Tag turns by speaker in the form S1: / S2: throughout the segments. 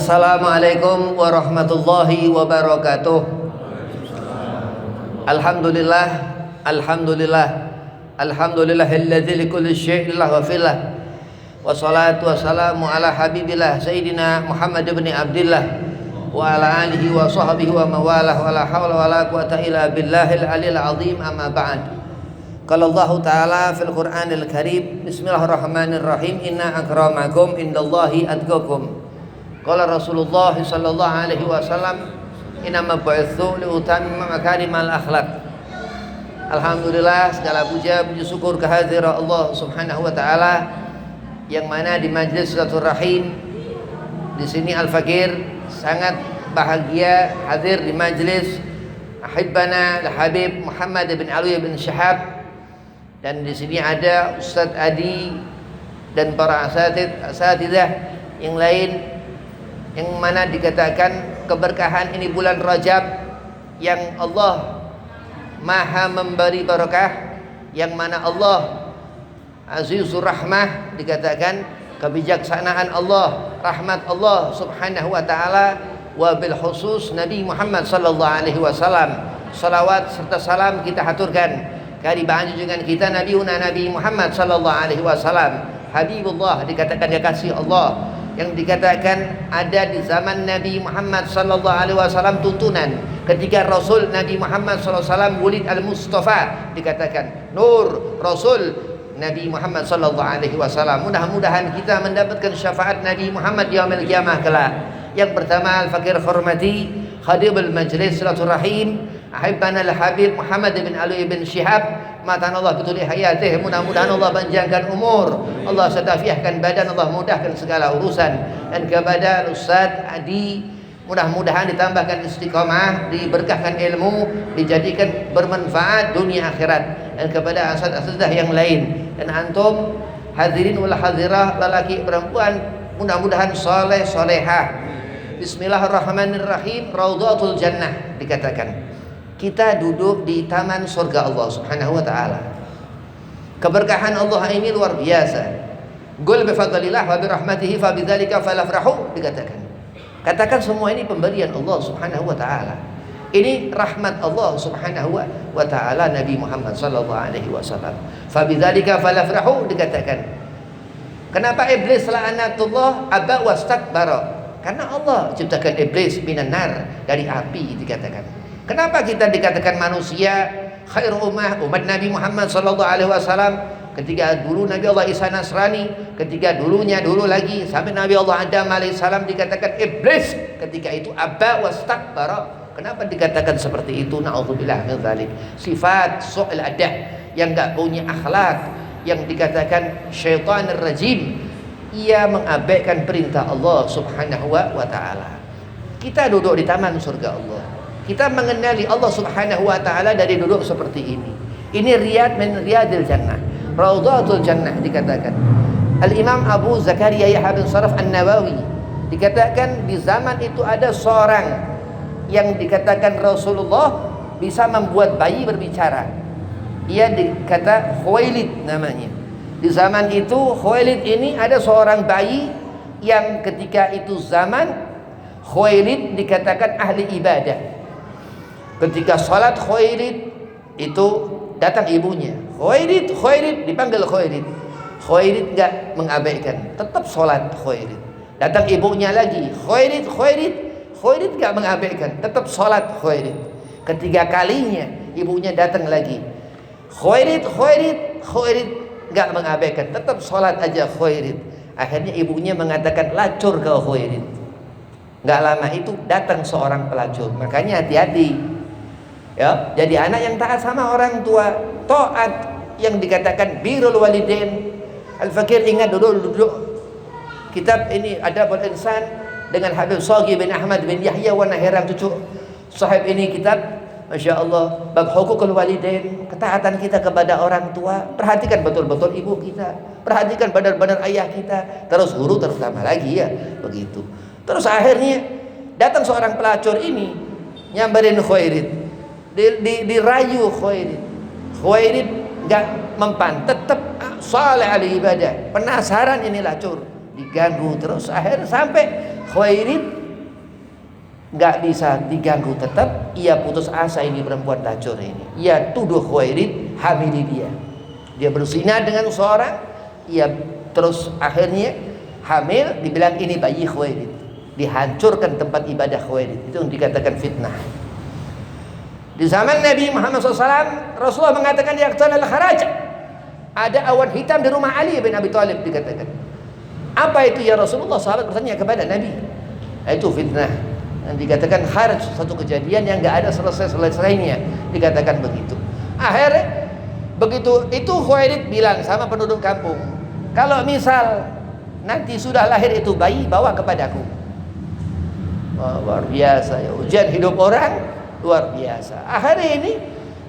S1: Assalamualaikum warahmatullahi wabarakatuh. Alhamdulillah, alhamdulillah, alhamdulillahilladzi likulli syai'in lahu filah. Wassalatu wassalamu ala habibillah Sayyidina Muhammad ibn Abdillah wa ala alihi wa sahbihi wa mawalah wa la hawla wa la quwata illa billahil aliyil azim, amma ba'd. Qala Allah Ta'ala fil Qur'anil Karim, bismillahirrahmanirrahim, inna akramakum indallahi atqakum. Qala Rasulullah sallallahu alaihi wasallam, inna mab'utsu li utammima makarimal akhlaq. Alhamdulillah, segala puja puji syukur kehadirat Allah Subhanahu wa taala, yang mana di majlis silaturahim di sini Al-Fakir sangat bahagia hadir di majlis Ahibbana Al-Habib Muhammad bin Ali bin Syihab, dan di sini ada Ustadz Adi dan para asatidzah yang lain, yang mana dikatakan keberkahan ini bulan Rajab yang Allah Maha memberi barakah, yang mana Allah Azizur Rahmah, dikatakan kebijaksanaan Allah, rahmat Allah Subhanahu wa taala, wa bil khusus Nabi Muhammad sallallahu alaihi wasallam. Salawat serta salam kita haturkan kehadiran junjungan kita Nabi Muhammad sallallahu alaihi wasallam, Habibullah, dikatakan kekasih Allah, yang dikatakan ada di zaman Nabi Muhammad sallallahu alaihi wasallam tuntunan ketika Rasul Nabi Muhammad sallallahu alaihi wasallam Wulid al-Mustafa, dikatakan Nur Rasul Nabi Muhammad sallallahu alaihi wasallam. Mudah-mudahan kita mendapatkan syafaat Nabi Muhammad yaumil qiyamah kelak. Yang pertama, Al-Fakir hormati Khadibul Majlis Silaturahim Ahibbana Al-Habib Muhammad bin Ali bin Syihab, matan Allah betul hayatih, mudah-mudahan Allah panjangkan umur, Allah setafiahkan badan, Allah mudahkan segala urusan. Dan kepada Ustadz Adi, mudah-mudahan ditambahkan istiqomah, diberkahkan ilmu, dijadikan bermanfaat dunia akhirat. Dan kepada asad-asadah yang lain, dan antum hadirin wal hadirah, lelaki perempuan, mudah-mudahan soleh solehah. Bismillahirrahmanirrahim. Raudhatul Jannah, dikatakan kita duduk di taman surga Allah Subhanahu wa taala. Keberkahan Allah ini luar biasa. Qul bi fadlillah wa bi rahmatihi fa bidzalika falafrahu, dikatakan. Katakan semua ini pemberian Allah Subhanahu wa taala. Ini rahmat Allah Subhanahu wa taala Nabi Muhammad sallallahu alaihi wasallam. Fa bidzalika falafrahu, dikatakan. Kenapa iblis la'anatullah aba wastakbara? Karena Allah ciptakan iblis minan nar, dari api, dikatakan. Kenapa kita dikatakan manusia khair umat Nabi Muhammad sallallahu alaihi wasallam? Ketika dulu Nabi Allah Isa Nasrani, ketika dulu lagi sampai Nabi Allah Adam alaihissalam, dikatakan iblis ketika itu aba wastakbara. Kenapa dikatakan seperti itu? Na'udzubillah min dzalik. Sifat su'il adah, yang enggak punya akhlak, yang dikatakan syaitanir rajim, ia mengabaikan perintah Allah Subhanahu wa taala. Kita duduk di taman surga Allah. Kita mengenali Allah Subhanahu wa taala dari duduk seperti ini. Ini riyad min riyadil jannah, raudhatul jannah, dikatakan. Al-Imam Abu Zakaria Yahya bin Sharaf An-Nawawi, dikatakan di zaman itu ada seorang yang dikatakan Rasulullah bisa membuat bayi berbicara. Ia dikata Khuwailid namanya. Di zaman itu Khuwailid ini ada seorang bayi yang ketika itu zaman Khuwailid dikatakan ahli ibadah. Ketika salat Khuwailid itu datang ibunya. Khuwailid, dipanggil Khuwailid. Khuwailid enggak mengabaikan, tetap salat Khuwailid. Datang ibunya lagi, Khuwailid enggak mengabaikan, tetap salat Khuwailid. Ketiga kalinya ibunya datang lagi. Khuwailid enggak mengabaikan, tetap salat aja Khuwailid. Akhirnya ibunya mengatakan lacur ke Khuwailid. Enggak lama itu datang seorang pelacur. Makanya hati-hati. Ya, jadi anak yang taat sama orang tua, taat yang dikatakan birrul walidain. Al-Fakir ingat duduk kitab ini Adabul Insan dengan Habib Shaghi bin Ahmad bin Yahya wa Nahiram, cucu sahib ini kitab, Masya Allah, bab hukukul walidain, ketaatan kita kepada orang tua. Perhatikan betul-betul ibu kita, perhatikan benar-benar ayah kita, terus guru terutama lagi, ya begitu. Terus akhirnya datang seorang pelacur ini nyamperin Khuwailid, dirayu Khuwailid enggak mempan, tetap saleh ahli ibadah. Penasaran ini lacur, diganggu terus, akhirnya sampai Khuwailid nggak bisa diganggu, tetap ia putus asa ini perempuan tajur ini. Ia tuduh Khuwailid hamili dia. Dia berzina dengan seorang, ia terus akhirnya hamil, dibilang ini bayi Khuwailid. Dihancurkan tempat ibadah Khuwailid. Itu yang dikatakan fitnah. Di zaman Nabi Muhammad SAW, Rasulullah mengatakan yaqtal al-kharaj. Ada awan hitam di rumah Ali bin Abi Thalib, dikatakan. Apa itu ya Rasulullah? Sahabat bertanya kepada Nabi. Itu fitnah. Dan dikatakan kharaj, satu kejadian yang enggak ada selesai-selesainya. Dikatakan begitu. Akhirnya begitu itu Khuwailid bilang sama penduduk kampung, kalau misal nanti sudah lahir itu bayi, bawa kepadaku. Wah, luar biasa ya, ujian hidup orang luar biasa. Akhirnya ini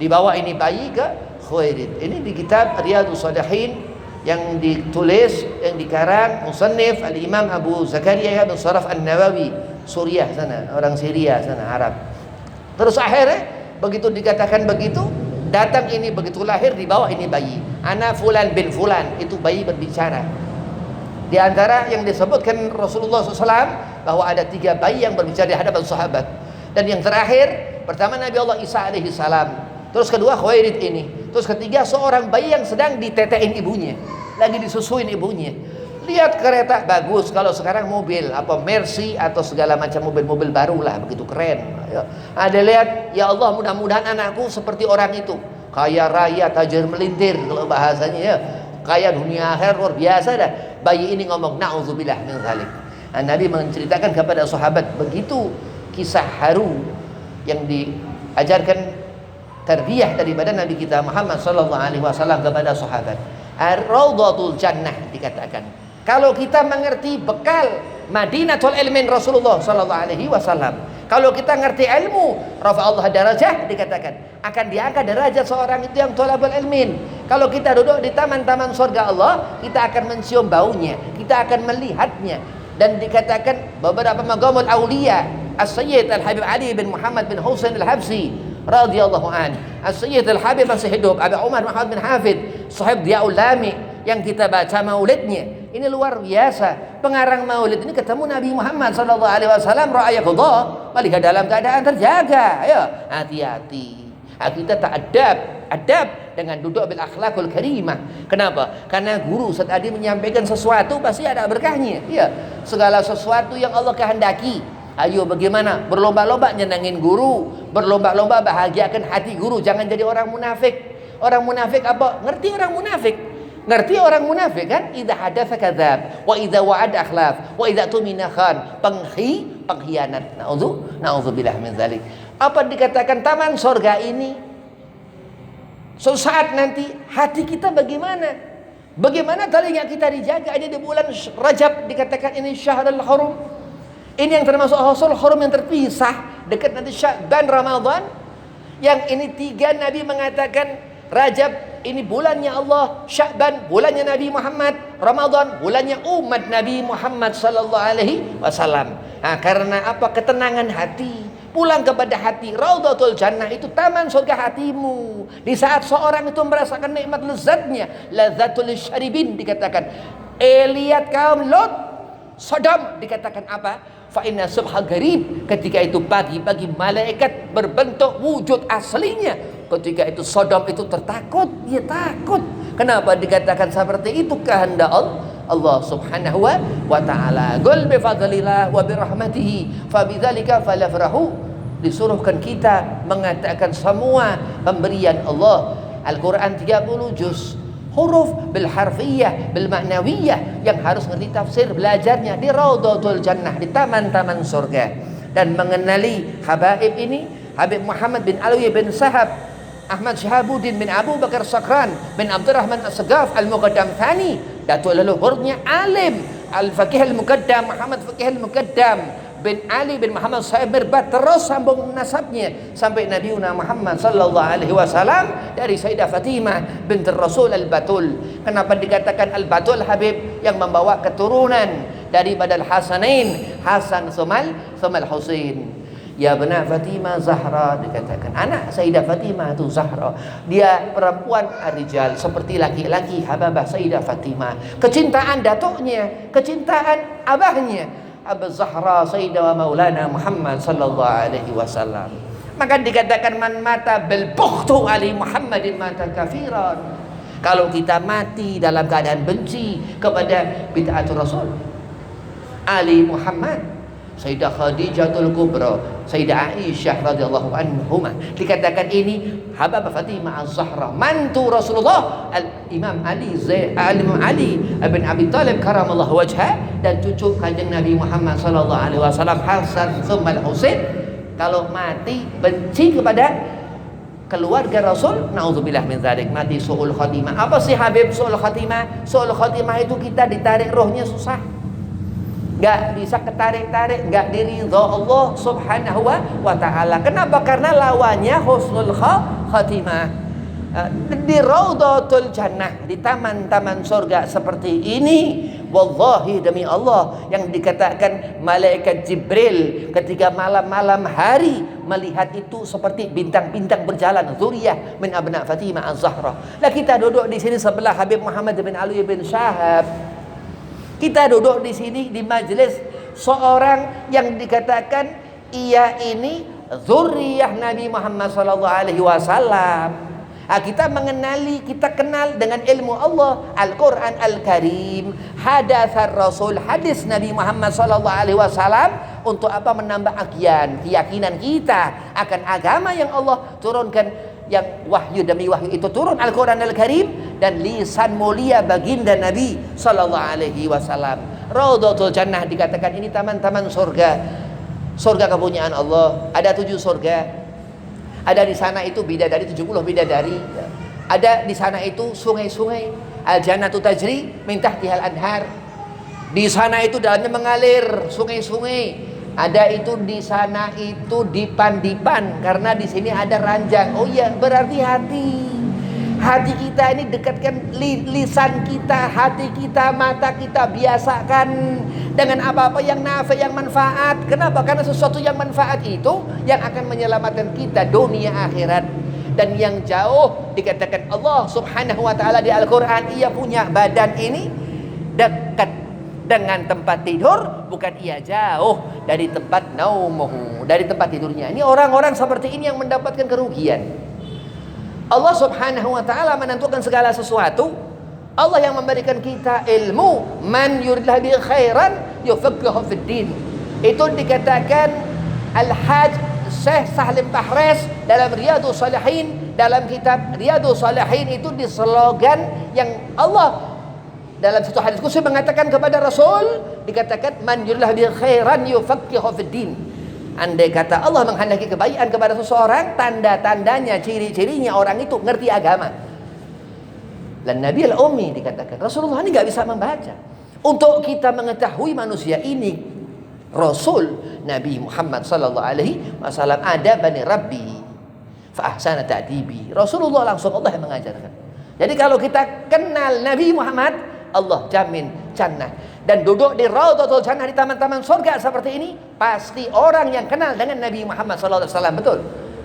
S1: dibawa ini bayi ke Khuwailid. Ini di kitab Riyadhus Shalihin yang ditulis, yang dikarang musannif Al-Imam Abu Zakaria bin Sharaf An-Nawawi, Suriah sana, orang Syria sana, Arab. Terus akhirnya begitu dikatakan begitu, datang ini begitu lahir dibawa ini bayi. Ana fulan bin fulan, itu bayi berbicara. Di antara yang disebutkan Rasulullah SAW bahwa ada 3 bayi yang berbicara di hadapan sahabat. Dan yang terakhir, pertama Nabi Allah Isa alaihi salam, terus kedua Khuwailid ini, terus ketiga seorang bayi yang sedang ditetein ibunya, lagi disusuin ibunya. Lihat kereta bagus, kalau sekarang mobil apa Mercy atau segala macam mobil-mobil baru lah, begitu keren. Ada lihat, ya Allah mudah-mudahan anakku seperti orang itu, kaya raya tajir melintir kalau bahasanya ya, kaya dunia akhir luar biasa dah. Bayi ini ngomong na'udzubillah min dzalik. Nabi menceritakan kepada sahabat begitu kisah haru yang diajarkan tarbiyah daripada Nabi kita Muhammad sallallahu alaihi wasallam kepada sahabat. Ar-Raudhatul Jannah dikatakan. Kalau kita mengerti bekal Madinatul Ilmin Rasulullah sallallahu alaihi wasallam, kalau kita ngerti ilmu, rafa Allah darajah dikatakan, akan diangkat derajat seorang itu yang thalabul ilmin. Kalau kita duduk di taman-taman surga Allah, kita akan mencium baunya, kita akan melihatnya. Dan dikatakan beberapa maqamul auliya, As-Sayyid Al-Habib Ali bin Muhammad bin Husain Al-Habsi radhiyallahu an, As-Sayyid Al-Habib masih hidup, Abu Umar Muhammad bin Hafid, sahib Diaul Lami yang kita baca maulidnya. Ini luar biasa. Pengarang maulid ini ketemu Nabi Muhammad sallallahu alaihi wasallam, ra'ayatullah, melihat dalam keadaan terjaga. Ayo, hati-hati. Kita tak adab dengan duduk bil akhlakul karimah. Kenapa? Karena guru saat tadi menyampaikan sesuatu pasti ada berkahnya. Iya, segala sesuatu yang Allah kehendaki, ayo bagaimana? Berlomba-lomba nyenangin guru, berlomba-lomba bahagiakan hati guru. Jangan jadi orang munafik. Orang munafik apa? Ngerti orang munafik? Ngerti orang munafik kan? Idza hadatsa kadzab, wa idza wa'ada akhlaf, wa idza tumina khan. Pengkhianat. Nauzubillah min dzalik. Apa dikatakan taman surga ini? Suatu saat nanti hati kita bagaimana? Bagaimana telinga kita dijaga? Ini di bulan Rajab dikatakan ini Syahrul Hurum. Ini yang termasuk Syahrul Hurum yang terpisah dekat nanti Sya'ban Ramadan. Yang ini 3 Nabi mengatakan Rajab ini bulannya Allah, Sya'ban bulannya Nabi Muhammad, Ramadan bulannya umat Nabi Muhammad sallallahu alaihi wasallam. Nah, karena apa? Ketenangan hati, pulang kepada hati. Raudhatul Jannah itu taman surga hatimu. Di saat seorang itu merasakan nikmat lezatnya, lazzatul syaribin dikatakan. Lihat kaum Lot, Sodom dikatakan apa? Fa inna subha garib. Ketika itu pagi-pagi malaikat berbentuk wujud aslinya. Ketika itu Sodom itu tertakut, dia takut. Kenapa dikatakan seperti itu? Kehendak Allah subhanahu wa ta'ala. Qul bi fadlillah wa bi rahmatihi fa bidzalika falyafrahu. Disuruhkan kita mengatakan semua pemberian Allah. Al-Quran 30 juz, huruf bil harfiyah, bil ma'nawiyah, yang harus ngerti tafsir, belajarnya di Raudhatul Jannah, di taman-taman surga. Dan mengenali habaib ini, Habib Muhammad bin Alwi bin Sahab, Ahmad Syahabuddin bin Abu Bakar Sakran bin Abdurrahman As-Sagaf Al-Muqaddam Thani, datuk leluhurnya alim Al-Faqih Al-Muqaddam Muhammad Faqih Al-Muqaddam bin Ali bin Muhammad Sahib Mirbat, terus sambung nasabnya sampai Nabi Muhammad sallallahu alaihi wasallam dari Sayyidah Fatimah binti Rasul Al-Batul. Kenapa dikatakan Al-Batul? Habib yang membawa keturunan dari Badal Hasanain, Hasan Sumal Husain. Ya benar Fatimah Zahra dikatakan. Anak Sayyidah Fatimah itu Zahra. Dia perempuan arijal, seperti laki-laki Hababah Sayyidah Fatimah. Kecintaan datuknya, kecintaan abahnya. Abu Zahra Sayyidah wa Maulana Muhammad sallallahu alaihi wasallam. Maka dikatakan man mata bil bughtu ali Muhammadin mata kafiran. Kalau kita mati dalam keadaan benci kepada bid'atul Rasul, Ali Muhammad, Sayyidah Khadijatul Kubra, Sayyidah Aisyah radhiyallahu anhuma, dikatakan ini Habibah Fatimah Az-Zahra, mantu Rasulullah, Imam Ali bin Abi Thalib karamallahu wajhah, dan cucu kanjeng Nabi Muhammad sallallahu alaihi wasallam Hasan tsumma Husain. Kalau mati benci kepada keluarga Rasul, naudzubillah min dzalik, mati suul khatimah. Apa sih Habib suul khatimah? Suul khatimah itu kita ditarik rohnya susah, nggak bisa ketarik-tarik, nggak diridho Allah subhanahu wa ta'ala. Kenapa? Karena lawannya husnul khatimah. Di Raudhatul Jannah, di taman-taman surga seperti ini, wallahi demi Allah, yang dikatakan malaikat Jibril ketika malam-malam hari melihat itu seperti bintang-bintang berjalan, zuriyah min abna Fatimah Az-Zahra. Lah kita duduk di sini sebelah Habib Muhammad bin Ali bin Syahab. Kita duduk di sini di majelis seorang yang dikatakan ia ini zuriyah Nabi Muhammad sallallahu alaihi wasallam. Kita mengenali, kita kenal dengan ilmu Allah, Al-Quran Al-Karim, hadasar Rasul, hadis Nabi Muhammad sallallahu alaihi wasallam. Untuk apa? Menambah keyakinan kita akan agama yang Allah turunkan, yang wahyu demi wahyu itu turun, Al-Quran Al-Karim, dan lisan mulia baginda Nabi sallallahu alaihi wasallam. Raudhatul Jannah dikatakan ini taman-taman surga. Surga kepunyaan Allah, ada 7 surga. Ada di sana itu bidadari, 70 bidadari. Ada di sana itu sungai-sungai. Al-Jannatu tajri min tahtihal anhar. Di sana itu dalamnya mengalir sungai-sungai. Ada itu di sana itu dipan-dipan, karena di sini ada ranjang. Oh iya, berarti hati kita ini dekatkan lisan kita, hati kita, mata kita biasakan dengan apa-apa yang nafi, yang manfaat. Kenapa? Karena sesuatu yang manfaat itu yang akan menyelamatkan kita dunia akhirat. Dan yang jauh dikatakan Allah subhanahu wa ta'ala di Al-Quran, ia punya badan ini dekat dengan tempat tidur, bukan ia jauh dari tempat naumuhu, dari tempat tidurnya. Ini orang-orang seperti ini yang mendapatkan kerugian. Allah subhanahu wa ta'ala menentukan segala sesuatu. Allah yang memberikan kita ilmu, man yuridillahu bihi khairan yufaqihu fid din. Itu dikatakan Al-Hajj Syekh Salim Bahres dalam Riyadhus Shalihin, dalam kitab Riyadhus Shalihin itu di slogan yang Allah dalam satu hadis qudsi mengatakan kepada Rasul, dikatakan man yuridillahu bihi khairan yufaqihu fid din. Andai kata Allah menghendaki kebaikan kepada seseorang, tanda-tandanya, ciri-cirinya orang itu ngerti agama. Dan Nabi al-Ummi dikatakan, Rasulullah ini gak bisa membaca. Untuk kita mengetahui manusia ini Rasul Nabi Muhammad sallallahu alaihi wasallam, ada bani Rabbi fa ahsana ta'dibi. Rasulullah langsung Allah yang mengajarkan. Jadi kalau kita kenal Nabi Muhammad, Allah jamin jannah. Dan duduk di Raudhatul Jannah, di taman-taman surga seperti ini, pasti orang yang kenal dengan Nabi Muhammad sallallahu alaihi wasallam, betul.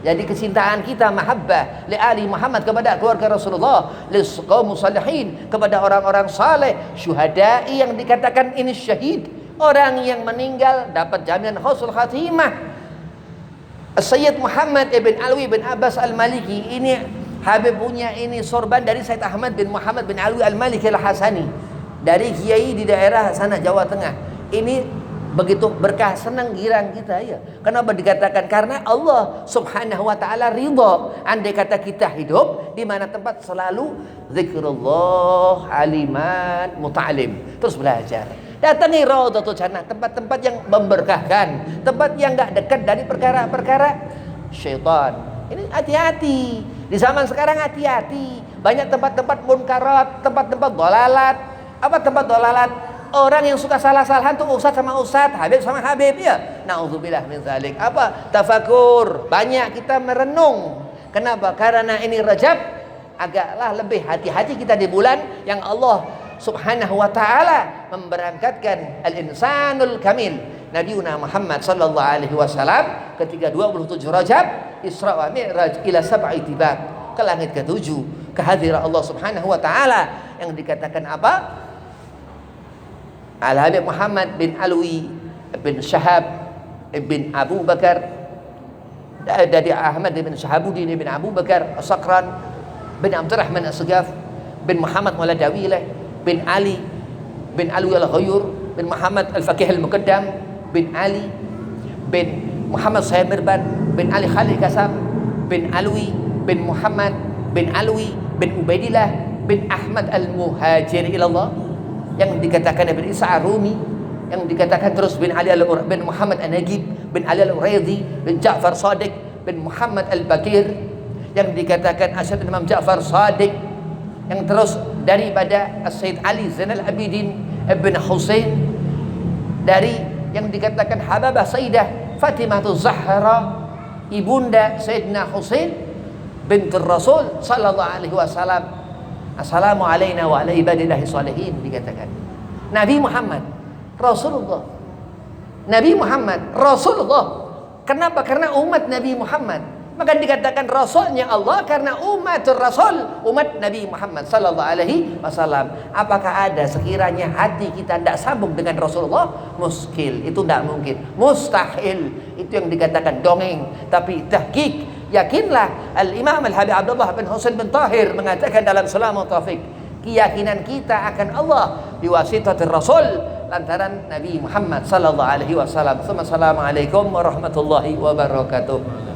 S1: Jadi kecintaan kita mahabbah li ali Muhammad, kepada keluarga Rasulullah, li qaum salihin, kepada orang-orang saleh, syuhada'i yang dikatakan ini syahid, orang yang meninggal dapat jaminan husnul khatimah. Sayyid Muhammad ibn Alwi bin Abbas Al-Maliki, ini Habib punya ini sorban dari Sayyid Ahmad bin Muhammad bin Alwi Al-Maliki Al-Hasani, dari kiai di daerah sana Jawa Tengah. Ini begitu berkah, senang girang kita ya. Kenapa dikatakan? Karena Allah subhanahu wa ta'ala ridha andai kata kita hidup di mana tempat selalu zikrullah, aliman, muta'alim, terus belajar. Datangi Raudhatul Jannah, tempat-tempat yang memberkahkan, tempat yang gak dekat dari perkara-perkara syaitan. Ini hati-hati. Di zaman sekarang hati-hati. Banyak tempat-tempat munkarat, tempat-tempat dolalat. Apa tempat dolalat? Orang yang suka salah-salahan tuh ustaz sama ustaz, habib sama habib ya. Nauzubillah min dzalik. Apa? Tafakur. Banyak kita merenung. Kenapa? Karena ini Rajab, agaklah lebih hati-hati kita di bulan yang Allah subhanahu wa ta'ala memberangkatkan al-insanul kamil Nabiuna Muhammad sallallahu alaihi wasallam ketika 27 Rajab Isra wa Mi'raj ila sab'i tibaq, ke langit ke-7, ke hadirat Allah subhanahu wa ta'ala, yang dikatakan apa? Al-Habib Muhammad bin Alwi bin Syahab bin Abu Bakar, dari Ahmad bin Shahabuddin bin Abu Bakar As-Sakran bin Abdurrahman As-Sagaf bin Muhammad Waladawilah bin Ali Al-Ghayur bin Muhammad Al-Faqih Al-Muqaddam bin Ali bin Muhammad Sahib Mirban bin Ali Khalil Kasam bin Alwi bin Muhammad bin Alwi bin Ubaidillah bin Ahmad Al-Muhajir ilallah, yang dikatakan bin Isa Ar-Rumi, yang dikatakan terus bin Ali bin Muhammad An-Nagib bin Ali Al-Uraidi bin Ja'far Sadiq bin Muhammad Al-Bakir, yang dikatakan Asyad Imam Ja'far Sadiq, yang terus daripada Sayyid Ali Zainal Abidin bin Husain, dari yang dikatakan Hababah Sayyidah Fatimah Zahra, ibunda Sayyidina Husain bintur Rasul sallallahu alaihi wasallam. Assalamu alayna wa ala ibadillahi salihin, dikatakan Nabi Muhammad Rasulullah. Nabi Muhammad Rasulullah. Kenapa? Karena umat Nabi Muhammad. Maka dikatakan Rasulnya Allah karena umatul Rasul, umat Nabi Muhammad sallallahu alaihi wasallam. Apakah ada sekiranya hati kita tidak sambung dengan Rasulullah? Muskil, itu tidak mungkin, mustahil. Itu yang dikatakan dongeng. Tapi tahqiq, yakinlah. Al-Imam Al-Habib Abdullah bin Husain bin Tahir mengatakan dalam Salamut Taufiq, keyakinan kita akan Allah biwasitatir Rasul, lantaran Nabi Muhammad sallallahu alaihi wasallam. Assalamualaikum warahmatullahi wabarakatuh.